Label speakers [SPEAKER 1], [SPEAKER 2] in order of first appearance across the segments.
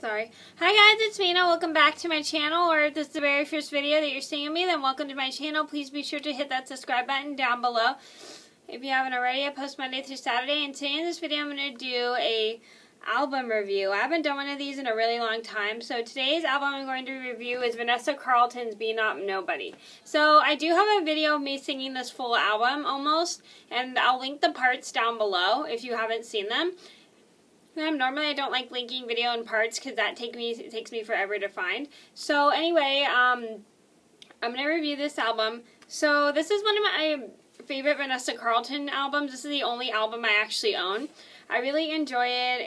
[SPEAKER 1] Sorry. Hi guys, it's Mena. Welcome back to my channel, or if this is the very first video that you're seeing of me, then welcome to my channel. Please be sure to hit that subscribe button down below. If you haven't already, I post Monday through Saturday, and today in this video I'm going to do a album review. I haven't done one of these in a really long time, so today's album I'm going to review is Vanessa Carlton's Be Not Nobody. So I do have a video of me singing this full album almost, and I'll link the parts down below if you haven't seen them. Normally I don't like linking video in parts because that takes me forever to find. So anyway, I'm going to review this album. So this is one of my favorite Vanessa Carlton albums. This is the only album I actually own. I really enjoy it.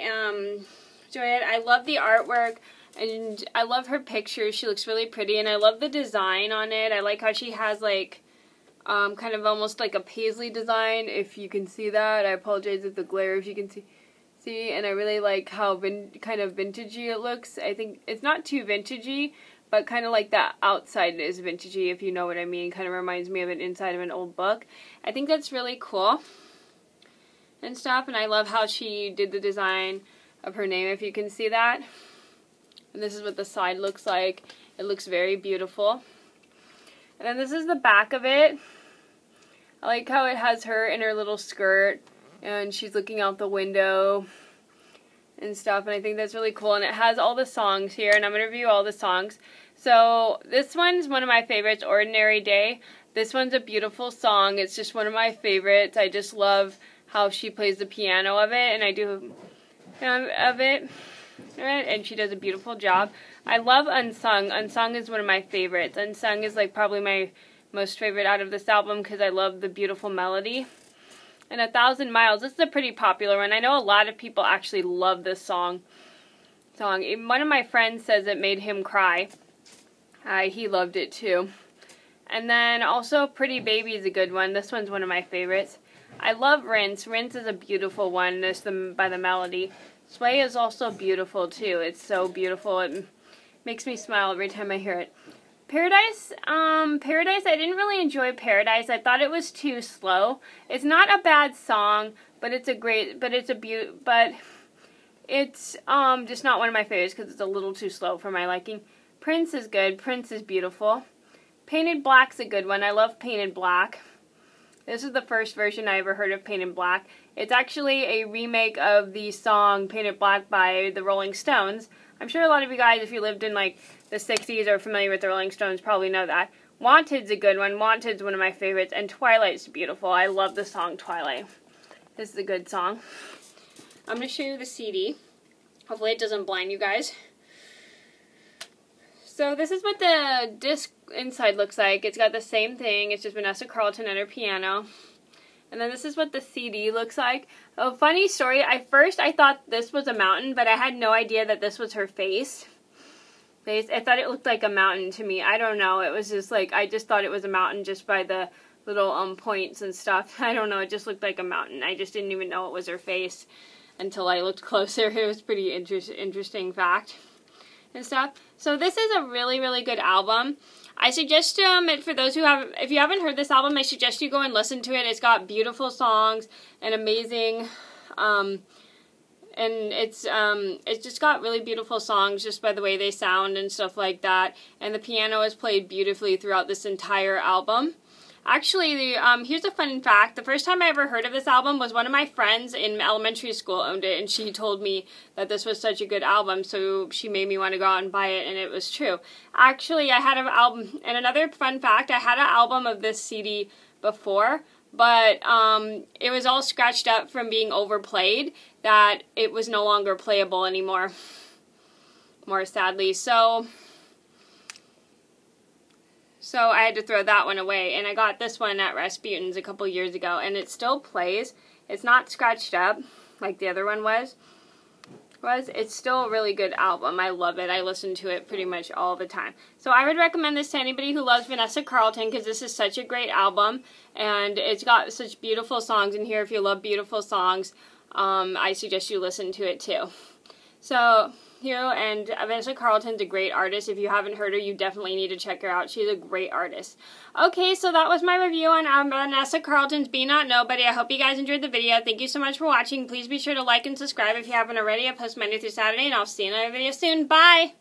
[SPEAKER 1] I love the artwork, and I love her pictures. She looks really pretty, and I love the design on it. I like how she has like kind of almost like a paisley design, if you can see that. I apologize if the glare, if you can see, and I really like how kind of vintagey it looks. I think it's not too vintagey, but kind of like that outside is vintagey, if you know what I mean. Kind of reminds me of an inside of an old book. I think that's really cool and stuff, and I love how she did the design of her name, if you can see that. And this is what the side looks like. It looks very beautiful. And then this is the back of it. I like how it has her in her little skirt, and she's looking out the window and stuff, and I think that's really cool. And it has all the songs here, and I'm going to review all the songs. So this one's one of my favorites, Ordinary Day. This one's a beautiful song. It's just one of my favorites. I just love how she plays the piano of it, and I do of it, and she does a beautiful job. I love Unsung. Unsung is one of my favorites. Unsung is like probably my most favorite out of this album because I love the beautiful melody. And 1,000 Miles, this is a pretty popular one. I know a lot of people actually love this song. One of my friends says it made him cry. He loved it too. And then also Pretty Baby is a good one. This one's one of my favorites. I love Rinse. Rinse is a beautiful one by the melody. Sway is also beautiful too. It's so beautiful. It makes me smile every time I hear it. Paradise, I didn't really enjoy Paradise. I thought it was too slow. It's not a bad song, but it's just not one of my favorites because it's a little too slow for my liking. Prince is good. Prince is beautiful. Painted Black's a good one. I love Painted Black. This is the first version I ever heard of Painted Black. It's actually a remake of the song Painted Black by the Rolling Stones. I'm sure a lot of you guys, if you lived in like the 60s or are familiar with the Rolling Stones, probably know that. Wanted's a good one. Wanted's one of my favorites. And Twilight's beautiful. I love the song Twilight. This is a good song. I'm going to show you the CD. Hopefully it doesn't blind you guys. So this is what the disc inside looks like. It's got the same thing. It's just Vanessa Carlton and her piano. And then this is what the CD looks like. A funny story, at first I thought this was a mountain, but I had no idea that this was her face. I thought it looked like a mountain to me. I don't know. It was just like, I just thought it was a mountain just by the little points and stuff. I don't know. It just looked like a mountain. I just didn't even know it was her face until I looked closer. It was pretty interesting fact and stuff. So this is a really, really good album. I suggest it for those who if you haven't heard this album, I suggest you go and listen to it. It's got beautiful songs and amazing, and it's just got really beautiful songs just by the way they sound and stuff like that. And the piano is played beautifully throughout this entire album. Actually, here's a fun fact. The first time I ever heard of this album was one of my friends in elementary school owned it, and she told me that this was such a good album, so she made me want to go out and buy it, and it was true. Actually, I had an album, and another fun fact, I had an album of this CD before, but it was all scratched up from being overplayed, that it was no longer playable anymore, more sadly. So I had to throw that one away, and I got this one at Rasputin's a couple years ago, and it still plays. It's not scratched up like the other one was. It's still a really good album. I love it. I listen to it pretty much all the time. So I would recommend this to anybody who loves Vanessa Carlton because this is such a great album, and it's got such beautiful songs in here. If you love beautiful songs, I suggest you listen to it too. So, and Vanessa Carlton's a great artist. If you haven't heard her, you definitely need to check her out. She's a great artist. Okay, so that was my review on Vanessa Carlton's Be Not Nobody. I hope you guys enjoyed the video. Thank you so much for watching. Please be sure to like and subscribe if you haven't already. I post Monday through Saturday, and I'll see you in another video soon. Bye!